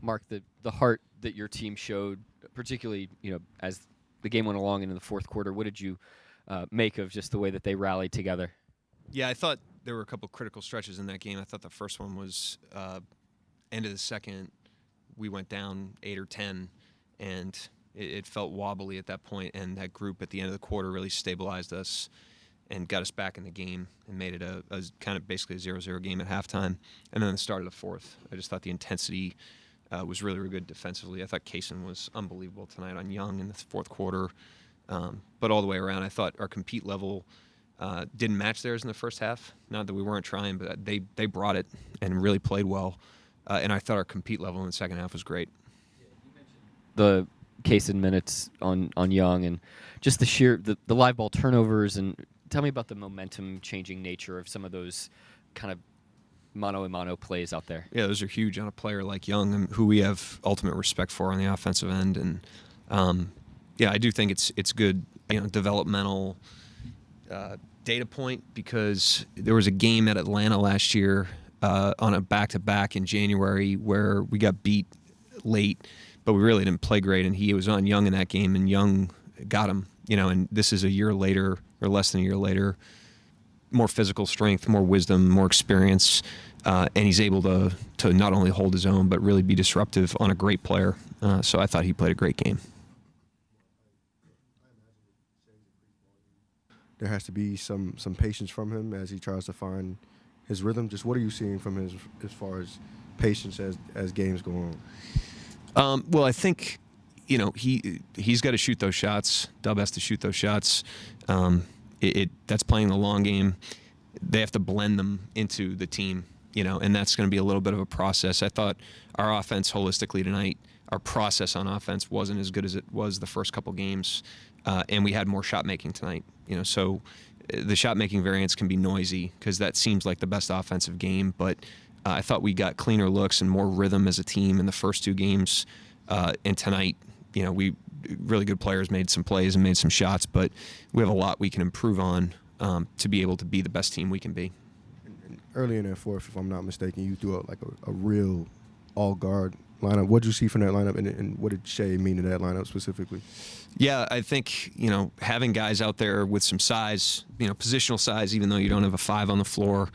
Mark, the heart that your team showed, particularly as the game went along into the fourth quarter. What did you make of just the way that they rallied together? Yeah, I thought there were a couple critical stretches in that game. I thought the first one was end of the second. We went down 8 or 10, and it felt wobbly at that point. And that group at the end of the quarter really stabilized us and got us back in the game and made it a kind of basically a 0-0 game at halftime. And then the start of the fourth, I just thought the intensity was really, really good defensively. I thought Kaysen was unbelievable tonight on Young in the fourth quarter. But all the way around, I thought our compete level didn't match theirs in the first half. Not that we weren't trying, but they brought it and really played well. And I thought our compete level in the second half was great. The Kaysen minutes on Young and just the sheer the live ball turnovers, and tell me about the momentum changing nature of some of those kind of mano-a-mano plays out there. Yeah, those are huge on a player like Young, who we have ultimate respect for on the offensive end. And yeah, I do think it's good, developmental data point, because there was a game at Atlanta last year on a back-to-back in January where we got beat late, but we really didn't play great, and he was on Young in that game, and Young got him. And this is a year later, or less than a year later, more physical strength, more wisdom, more experience, and he's able to not only hold his own, but really be disruptive on a great player. So I thought he played a great game. There has to be some patience from him as he tries to find his rhythm. Just what are you seeing from his as far as patience as games go on? Well, I think he's got to shoot those shots. Dub has to shoot those shots. That's playing the long game. They have to blend them into the team, and that's going to be a little bit of a process. I thought our offense holistically tonight, our process on offense wasn't as good as it was the first couple games, and we had more shot making tonight. So the shot making variance can be noisy because that seems like the best offensive game, but I thought we got cleaner looks and more rhythm as a team in the first two games, and tonight, we really good players made some plays and made some shots, but we have a lot we can improve on to be able to be the best team we can be. And early in that fourth, if I'm not mistaken, you threw out like a real all-guard lineup. What did you see from that lineup, and what did Shea mean to that lineup specifically? Yeah, I think, having guys out there with some size, positional size, even though you don't have a 5 on the floor,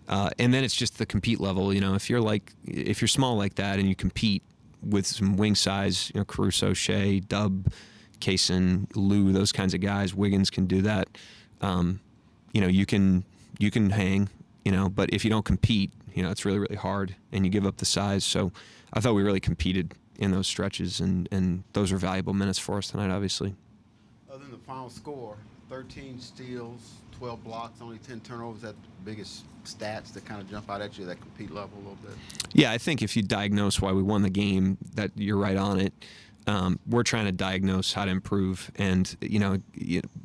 and then it's just the compete level. If you're small like that and you compete with some wing size, Caruso, Shea, Dub, Kaysen, Lou, those kinds of guys. Wiggins can do that. You can hang, but if you don't compete, it's really, really hard, and you give up the size. So I thought we really competed in those stretches, and those are valuable minutes for us tonight, obviously. Other than the final score, 13 steals, 12 blocks, only 10 turnovers, that the biggest stats that kind of jump out at you, that compete level a little bit? Yeah, I think if you diagnose why we won the game, that you're right on it. We're trying to diagnose how to improve, and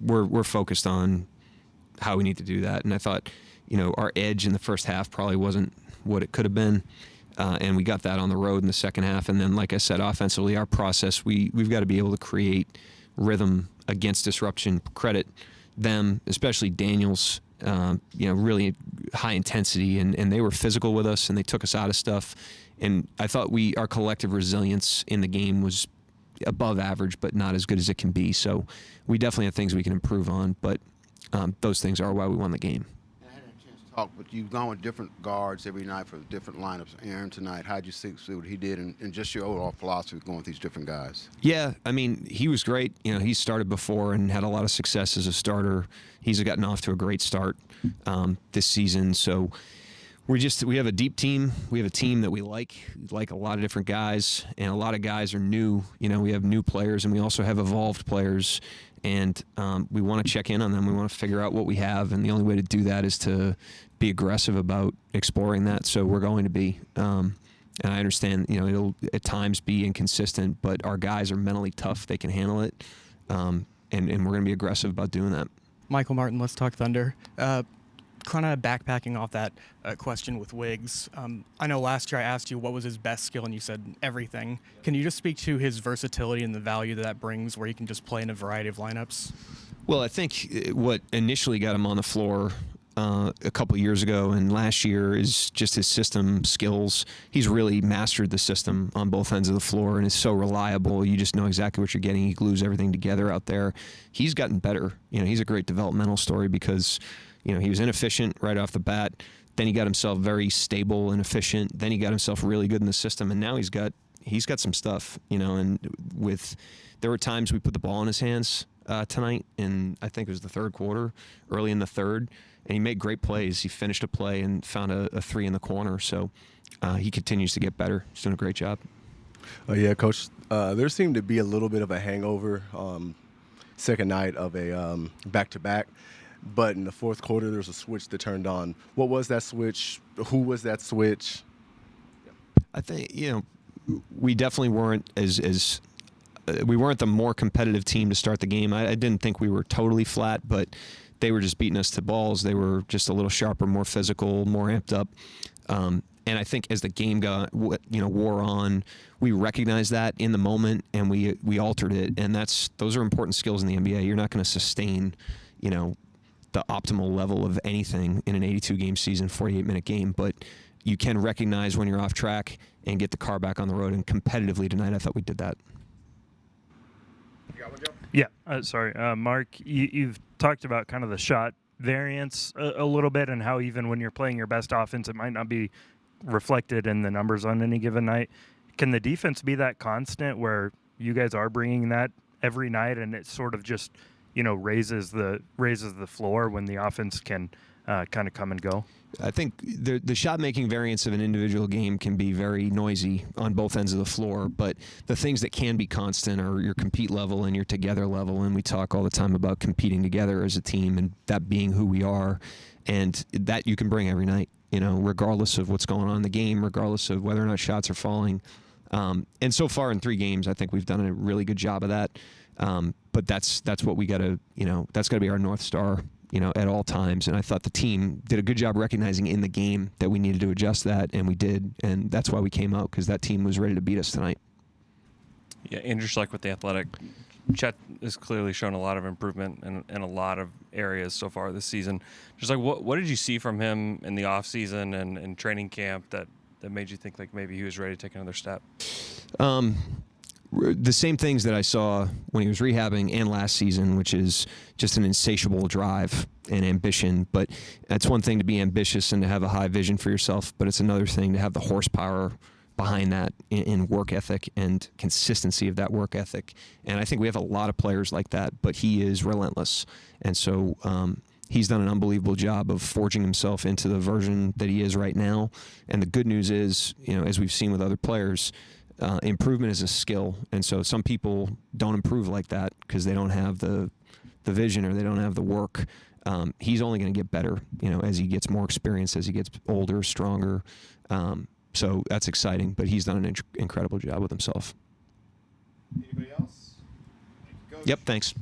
we're focused on how we need to do that. And I thought, our edge in the first half probably wasn't what it could have been, and we got that on the road in the second half. And then, like I said, offensively, our process, we've got to be able to create rhythm against disruption. Credit them, especially Daniels. Really high intensity, and they were physical with us, and they took us out of stuff. And I thought our collective resilience in the game was above average, but not as good as it can be. So we definitely have things we can improve on, but those things are why we won the game. I had a chance to talk, but you've gone with different guards every night for different lineups. Aaron tonight, how'd you see what he did, and just your overall philosophy going with these different guys? Yeah, I mean, he was great. He started before and had a lot of success as a starter. He's gotten off to a great start this season. So we have a deep team. We have a team that we like a lot of different guys, and a lot of guys are new. We have new players, and we also have evolved players, and we want to check in on them. We want to figure out what we have, and the only way to do that is to be aggressive about exploring that. So we're going to be. And I understand, it'll at times be inconsistent, but our guys are mentally tough. They can handle it, and we're going to be aggressive about doing that. Michael Martin, Let's Talk Thunder. Kind of backpacking off that question with Wiggs. I know last year I asked you what was his best skill, and you said everything. Can you just speak to his versatility and the value that brings, where he can just play in a variety of lineups? Well, I think what initially got him on the floor a couple years ago and last year is just his system skills. He's really mastered the system on both ends of the floor and is so reliable. You just know exactly what you're getting. He glues everything together out there. He's gotten better. He's a great developmental story because, he was inefficient right off the bat. Then he got himself very stable and efficient. Then he got himself really good in the system, and now he's got some stuff, and there were times we put the ball in his hands tonight, and I think it was the third quarter, early in the third, and he made great plays. He finished a play and found a three in the corner, so he continues to get better. He's doing a great job. Yeah, Coach, there seemed to be a little bit of a hangover second night of a back-to-back, but in the fourth quarter, there was a switch that turned on. What was that switch? Who was that switch? I think, we definitely weren't we weren't the more competitive team to start the game. I didn't think we were totally flat, but they were just beating us to balls. They were just a little sharper, more physical, more amped up. And I think as the game wore on, we recognized that in the moment and we altered it. And those are important skills in the NBA. You're not going to sustain, the optimal level of anything in an 82-game season, 48-minute game, but you can recognize when you're off track and get the car back on the road. And competitively tonight, I thought we did that. You got one, Joe? Yeah. Sorry. Mark, you've talked about kind of the shot variance a little bit and how even when you're playing your best offense, it might not be reflected in the numbers on any given night. Can the defense be that constant where you guys are bringing that every night and it sort of just, raises the floor when the offense can kind of come and go? I think the shot-making variance of an individual game can be very noisy on both ends of the floor, but the things that can be constant are your compete level and your together level, and we talk all the time about competing together as a team and that being who we are, and that you can bring every night, regardless of what's going on in the game, regardless of whether or not shots are falling. And so far in 3 games, I think we've done a really good job of that. But that's what we got to, that's got to be our North Star, at all times. And I thought the team did a good job recognizing in the game that we needed to adjust that, and we did. And that's why we came out, because that team was ready to beat us tonight. Yeah, Andrew Schleck with The Athletic. Chet has clearly shown a lot of improvement in a lot of areas so far this season. Just like, what did you see from him in the offseason and training camp that made you think like maybe he was ready to take another step? The same things that I saw when he was rehabbing and last season, which is just an insatiable drive and ambition. But that's one thing to be ambitious and to have a high vision for yourself, but it's another thing to have the horsepower behind that in work ethic and consistency of that work ethic. And I think we have a lot of players like that, but he is relentless. And so he's done an unbelievable job of forging himself into the version that he is right now. And the good news is, as we've seen with other players, improvement is a skill, and so some people don't improve like that because they don't have the vision or they don't have the work. He's only going to get better, as he gets more experience, as he gets older, stronger. So that's exciting, but he's done an incredible job with himself. Anybody else? Yep, thanks.